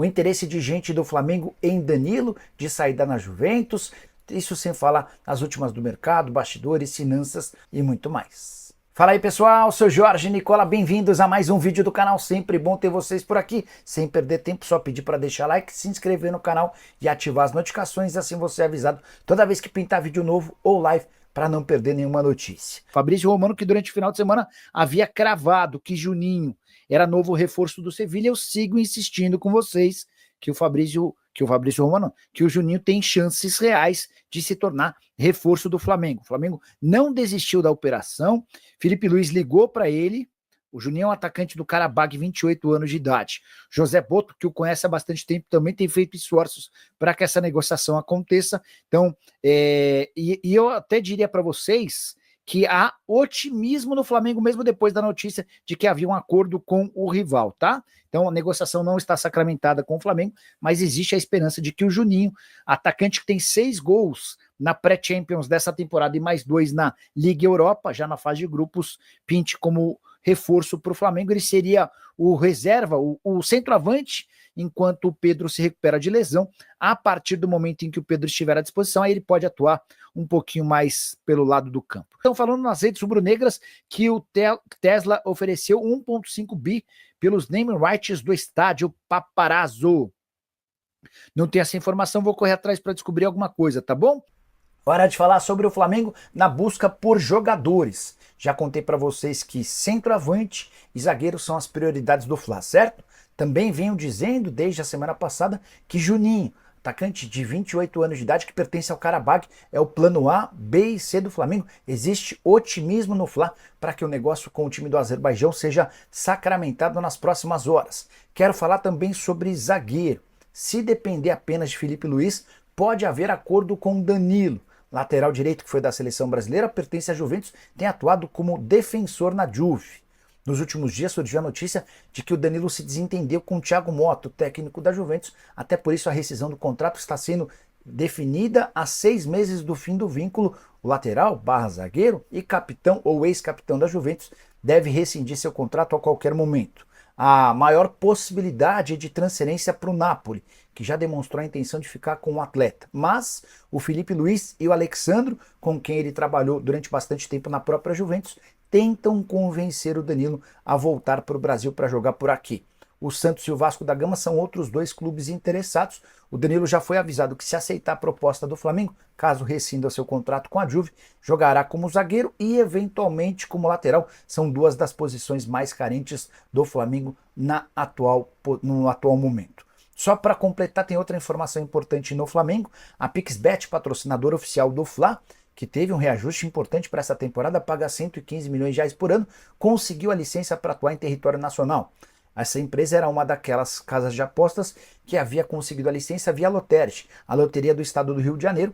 o interesse de gente do Flamengo em Danilo, de saída na Juventus, isso sem falar as últimas do mercado, bastidores, finanças e muito mais. Fala aí pessoal, sou Jorge Nicola, bem-vindos a mais um vídeo do canal, sempre bom ter vocês por aqui. Sem perder tempo, só pedir para deixar like, se inscrever no canal e ativar as notificações, assim você é avisado toda vez que pintar vídeo novo ou live, para não perder nenhuma notícia. Fabrício Romano, que durante o final de semana havia cravado que Juninho era novo reforço do Sevilha, eu sigo insistindo com vocês que o Juninho tem chances reais de se tornar reforço do Flamengo. O Flamengo não desistiu da operação, Felipe Luiz ligou para ele, o Juninho é um atacante do Karabag, 28 anos de idade. José Boto, que o conhece há bastante tempo, também tem feito esforços para que essa negociação aconteça. Então, eu até diria para vocês que há otimismo no Flamengo, mesmo depois da notícia de que havia um acordo com o rival, tá? Então a negociação não está sacramentada com o Flamengo, mas existe a esperança de que o Juninho, atacante que tem 6 gols na pré-Champions dessa temporada e mais 2 na Liga Europa, já na fase de grupos, pinte como reforço para o Flamengo. Ele seria o reserva, o centroavante, enquanto o Pedro se recupera de lesão. A partir do momento em que o Pedro estiver à disposição, aí ele pode atuar um pouquinho mais pelo lado do campo. Estão falando nas redes rubro-negras que o Tesla ofereceu 1,5 bi pelos name rights do estádio Paparazzo. Não tem essa informação, vou correr atrás para descobrir alguma coisa, tá bom? Hora de falar sobre o Flamengo na busca por jogadores. Já contei para vocês que centroavante e zagueiro são as prioridades do Fla, certo? Também venho dizendo desde a semana passada que Juninho, atacante de 28 anos de idade que pertence ao Karabag, é o plano A, B e C do Flamengo. Existe otimismo no Fla para que o negócio com o time do Azerbaijão seja sacramentado nas próximas horas. Quero falar também sobre zagueiro. Se depender apenas de Felipe Luiz, pode haver acordo com Danilo. Lateral direito que foi da seleção brasileira, pertence à Juventus, tem atuado como defensor na Juve. Nos últimos dias surgiu a notícia de que o Danilo se desentendeu com o Thiago Motta, o técnico da Juventus, até por isso a rescisão do contrato está sendo definida a 6 meses do fim do vínculo. O lateral, zagueiro e capitão ou ex-capitão da Juventus deve rescindir seu contrato a qualquer momento. A maior possibilidade é de transferência para o Napoli, que já demonstrou a intenção de ficar com o atleta. Mas o Felipe Luiz e o Alexandro, com quem ele trabalhou durante bastante tempo na própria Juventus, tentam convencer o Danilo a voltar para o Brasil para jogar por aqui. O Santos e o Vasco da Gama são outros 2 clubes interessados. O Danilo já foi avisado que se aceitar a proposta do Flamengo, caso rescinda seu contrato com a Juve, jogará como zagueiro e eventualmente como lateral. São 2 das posições mais carentes do Flamengo no atual momento. Só para completar, tem outra informação importante no Flamengo. A Pixbet, patrocinadora oficial do Fla, que teve um reajuste importante para essa temporada, paga 115 milhões de reais por ano, conseguiu a licença para atuar em território nacional. Essa empresa era uma daquelas casas de apostas que havia conseguido a licença via Lotérica, a loteria do estado do Rio de Janeiro,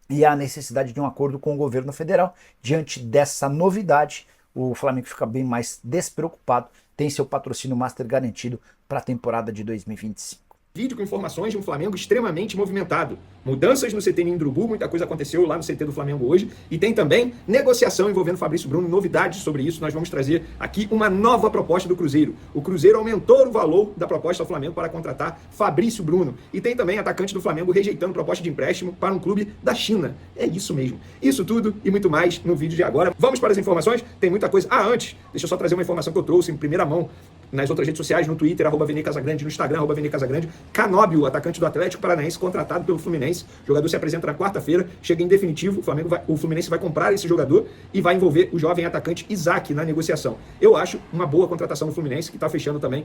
e há necessidade de um acordo com o governo federal. Diante dessa novidade, o Flamengo fica bem mais despreocupado, tem seu patrocínio master garantido para a temporada de 2025. Vídeo com informações de um Flamengo extremamente movimentado. Mudanças no CT Nindrubu, muita coisa aconteceu lá no CT do Flamengo hoje. E tem também negociação envolvendo Fabrício Bruno, novidades sobre isso. Nós vamos trazer aqui uma nova proposta do Cruzeiro. O Cruzeiro aumentou o valor da proposta ao Flamengo para contratar Fabrício Bruno. E tem também atacante do Flamengo rejeitando proposta de empréstimo para um clube da China. É isso mesmo. Isso tudo e muito mais no vídeo de agora. Vamos para as informações? Tem muita coisa. Antes, deixa eu só trazer uma informação que eu trouxe em primeira mão nas outras redes sociais, no Twitter, @VeneCasagrande, no Instagram, @VeneCasagrande. Canóbio, atacante do Atlético Paranaense, contratado pelo Fluminense. O jogador se apresenta na quarta-feira, chega em definitivo, o Fluminense vai comprar esse jogador e vai envolver o jovem atacante Isaac na negociação. Eu acho uma boa contratação do Fluminense, que está fechando também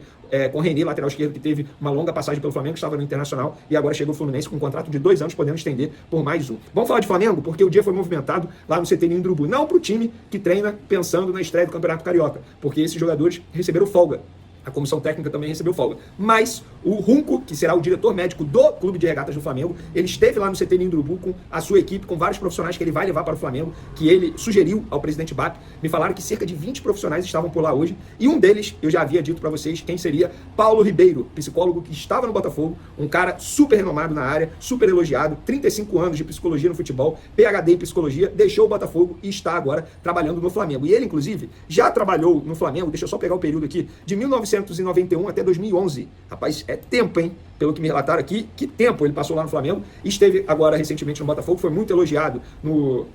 com o René, lateral esquerdo, que teve uma longa passagem pelo Flamengo, estava no Internacional, e agora chega o Fluminense com um contrato de 2 anos, podendo estender por mais um. Vamos falar de Flamengo, porque o dia foi movimentado lá no CT Nindrubu. Não para o time que treina pensando na estreia do Campeonato Carioca, porque esses jogadores receberam folga. A comissão técnica também recebeu folga. Mas o Runco, que será o diretor médico do Clube de Regatas do Flamengo, ele esteve lá no CT Nindrubu com a sua equipe, com vários profissionais que ele vai levar para o Flamengo, que ele sugeriu ao presidente BAP. Me falaram que cerca de 20 profissionais estavam por lá hoje, e um deles, eu já havia dito para vocês quem seria: Paulo Ribeiro, psicólogo que estava no Botafogo, um cara super renomado na área, super elogiado, 35 anos de psicologia no futebol, PhD em psicologia, deixou o Botafogo e está agora trabalhando no Flamengo. E ele, inclusive, já trabalhou no Flamengo, deixa eu só pegar o período aqui, de 1990 1991 até 2011. Rapaz, é tempo, hein? Pelo que me relataram aqui, que tempo ele passou lá no Flamengo e esteve agora recentemente no Botafogo, foi muito elogiado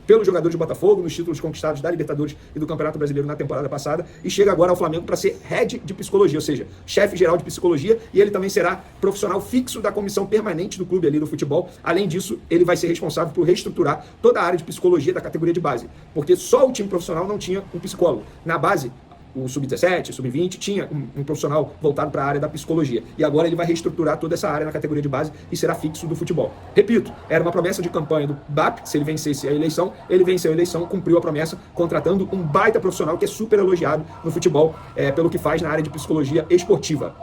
pelos jogadores do Botafogo, nos títulos conquistados da Libertadores e do Campeonato Brasileiro na temporada passada, e chega agora ao Flamengo para ser head de psicologia, ou seja, chefe geral de psicologia, e ele também será profissional fixo da comissão permanente do clube ali do futebol. Além disso, ele vai ser responsável por reestruturar toda a área de psicologia da categoria de base, porque só o time profissional não tinha um psicólogo. Na base, o Sub-17, Sub-20, tinha um profissional voltado para a área da psicologia. E agora ele vai reestruturar toda essa área na categoria de base e será fixo do futebol. Repito, era uma promessa de campanha do BAP, se ele vencesse a eleição, ele venceu a eleição, cumpriu a promessa, contratando um baita profissional que é super elogiado no futebol, pelo que faz na área de psicologia esportiva.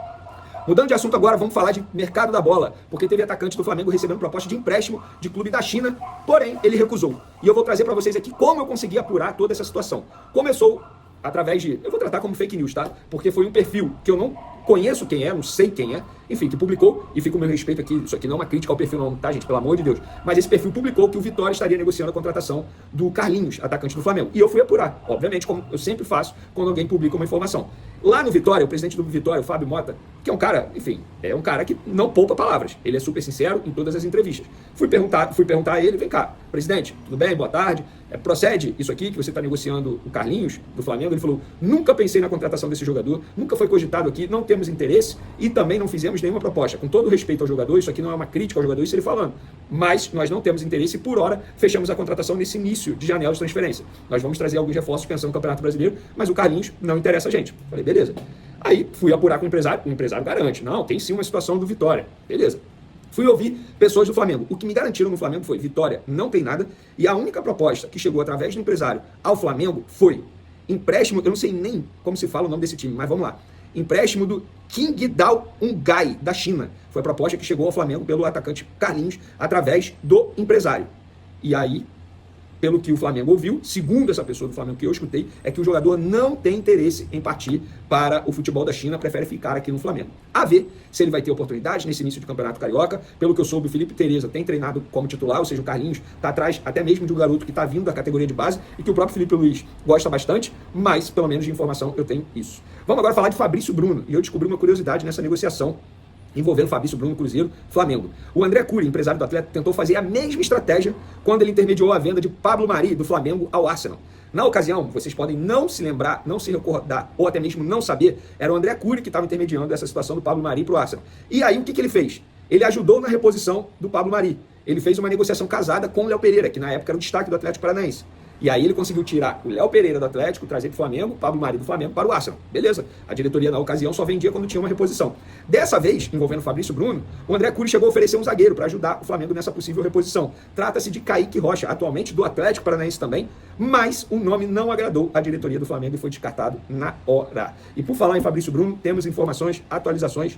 Mudando de assunto agora, vamos falar de mercado da bola, porque teve atacante do Flamengo recebendo proposta de empréstimo de clube da China, porém ele recusou. E eu vou trazer para vocês aqui como eu consegui apurar toda essa situação. Começou através de... Eu vou tratar como fake news, tá? Porque foi um perfil que eu não conheço quem é, não sei quem é, enfim, que publicou, e fica o meu respeito aqui, isso aqui não é uma crítica ao perfil não, tá, gente? Pelo amor de Deus. Mas esse perfil publicou que o Vitória estaria negociando a contratação do Carlinhos, atacante do Flamengo. E eu fui apurar, obviamente, como eu sempre faço quando alguém publica uma informação. Lá no Vitória, o presidente do Vitória, o Fábio Mota, que é um cara, enfim, é um cara que não poupa palavras. Ele é super sincero em todas as entrevistas. Fui perguntar a ele, vem cá, presidente, tudo bem? Boa tarde. Procede isso aqui, que você está negociando o Carlinhos do Flamengo? Ele falou, nunca pensei na contratação desse jogador, nunca foi cogitado aqui, não temos interesse e também não fizemos nenhuma proposta. Com todo respeito ao jogador, isso aqui não é uma crítica ao jogador, isso ele falando. Mas nós não temos interesse e, por hora, fechamos a contratação nesse início de janela de transferência. Nós vamos trazer alguns reforços pensando no Campeonato Brasileiro, mas o Carlinhos não interessa a gente. Falei, beleza. Aí fui apurar com o empresário garante. Não, tem sim uma situação do Vitória. Beleza. Fui ouvir pessoas do Flamengo. O que me garantiram no Flamengo foi, Vitória não tem nada, e a única proposta que chegou através do empresário ao Flamengo foi empréstimo, eu não sei nem como se fala o nome desse time, mas vamos lá. Empréstimo do Qingdao Ungai, da China. Foi a proposta que chegou ao Flamengo pelo atacante Carlinhos através do empresário. E aí, pelo que o Flamengo ouviu, segundo essa pessoa do Flamengo que eu escutei, é que o jogador não tem interesse em partir para o futebol da China, prefere ficar aqui no Flamengo. A ver se ele vai ter oportunidade nesse início de Campeonato Carioca. Pelo que eu soube, o Felipe Tereza tem treinado como titular, ou seja, o Carlinhos está atrás até mesmo de um garoto que está vindo da categoria de base e que o próprio Felipe Luiz gosta bastante, mas pelo menos de informação eu tenho isso. Vamos agora falar de Fabrício Bruno, e eu descobri uma curiosidade nessa negociação envolvendo Fabrício Bruno, Cruzeiro, Flamengo. O André Cury, empresário do atleta, tentou fazer a mesma estratégia quando ele intermediou a venda de Pablo Mari, do Flamengo, ao Arsenal. Na ocasião, vocês podem não se lembrar, não se recordar, ou até mesmo não saber, era o André Cury que estava intermediando essa situação do Pablo Mari para o Arsenal. E aí, o que ele fez? Ele ajudou na reposição do Pablo Mari. Ele fez uma negociação casada com o Léo Pereira, que na época era o destaque do Atlético Paranaense. E aí ele conseguiu tirar o Léo Pereira do Atlético, trazer para o Flamengo, o Pablo Mari do Flamengo para o Arsenal. Beleza. A diretoria na ocasião só vendia quando tinha uma reposição. Dessa vez, envolvendo o Fabrício Bruno, o André Cury chegou a oferecer um zagueiro para ajudar o Flamengo nessa possível reposição. Trata-se de Kaique Rocha, atualmente do Atlético Paranaense também, mas o nome não agradou a diretoria do Flamengo e foi descartado na hora. E por falar em Fabrício Bruno, temos informações, atualizações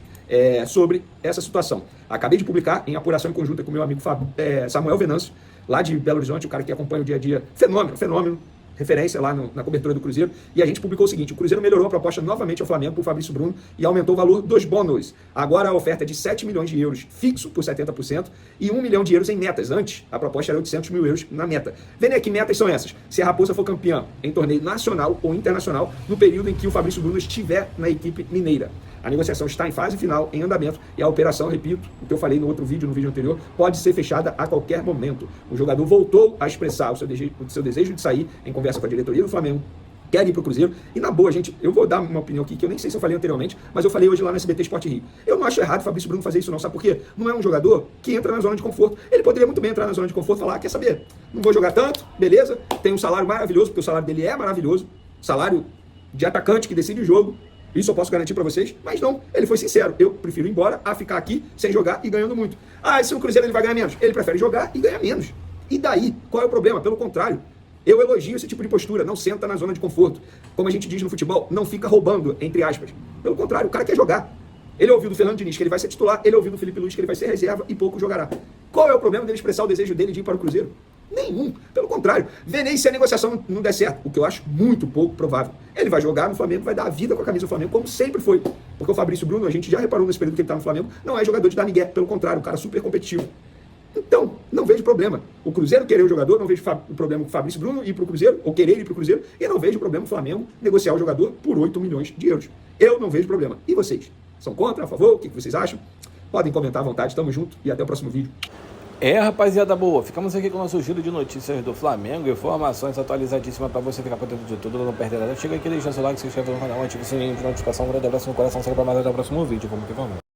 sobre essa situação. Acabei de publicar em apuração em conjunta com o meu amigo Samuel Venâncio, lá de Belo Horizonte, o cara que acompanha o dia a dia, fenômeno, referência lá na cobertura do Cruzeiro, e a gente publicou o seguinte: o Cruzeiro melhorou a proposta novamente ao Flamengo por Fabrício Bruno e aumentou o valor dos bônus. Agora a oferta é de 7 milhões de euros fixo por 70% e 1 milhão de euros em metas. Antes, a proposta era 800 mil euros na meta. Vê que metas são essas? Se a Raposa for campeã em torneio nacional ou internacional no período em que o Fabrício Bruno estiver na equipe mineira. A negociação está em fase final, em andamento, e a operação, repito, o que eu falei no outro vídeo, no vídeo anterior, pode ser fechada a qualquer momento. O jogador voltou a expressar o seu desejo de sair em conversa com a diretoria do Flamengo, quer ir para o Cruzeiro, e na boa, gente, eu vou dar uma opinião aqui, que eu nem sei se eu falei anteriormente, mas eu falei hoje lá no SBT Sport Rio. Eu não acho errado o Fabrício Bruno fazer isso não, sabe por quê? Não é um jogador que entra na zona de conforto. Ele poderia muito bem entrar na zona de conforto e falar, quer saber, não vou jogar tanto, beleza, tem um salário maravilhoso, porque o salário dele é maravilhoso, salário de atacante que decide o jogo, isso eu posso garantir para vocês, mas não, ele foi sincero, eu prefiro ir embora a ficar aqui sem jogar e ganhando muito. Ah, se o Cruzeiro ele vai ganhar menos, ele prefere jogar e ganhar menos. E daí, qual é o problema? Pelo contrário, eu elogio esse tipo de postura, não senta na zona de conforto. Como a gente diz no futebol, não fica roubando, entre aspas. Pelo contrário, o cara quer jogar. Ele ouviu do Fernando Diniz que ele vai ser titular, ele ouviu do Felipe Luiz que ele vai ser reserva e pouco jogará. Qual é o problema dele expressar o desejo dele de ir para o Cruzeiro? Nenhum. Pelo contrário, vê nem se a negociação não der certo, o que eu acho muito pouco provável. Ele vai jogar no Flamengo, vai dar a vida com a camisa do Flamengo, como sempre foi. Porque o Fabrício Bruno, a gente já reparou nesse período que ele está no Flamengo, não é jogador de dar migué, pelo contrário, um cara super competitivo. Então, não vejo problema. O Cruzeiro querer o jogador, não vejo o problema com o Fabrício Bruno ir para o Cruzeiro, ou querer ir para o Cruzeiro, e não vejo problema o Flamengo negociar o jogador por 8 milhões de euros. Eu não vejo problema. E vocês? São contra, a favor? O que vocês acham? Podem comentar à vontade. Tamo junto e até o próximo vídeo. Rapaziada boa, ficamos aqui com o nosso giro de notícias do Flamengo, informações atualizadíssimas pra você ficar por dentro de tudo, não perder nada. Chega aqui, deixa seu like, se inscreve no canal, ativa o sininho de notificação. Um grande abraço no coração, segue pra mais até o próximo vídeo. Vamos que vamos.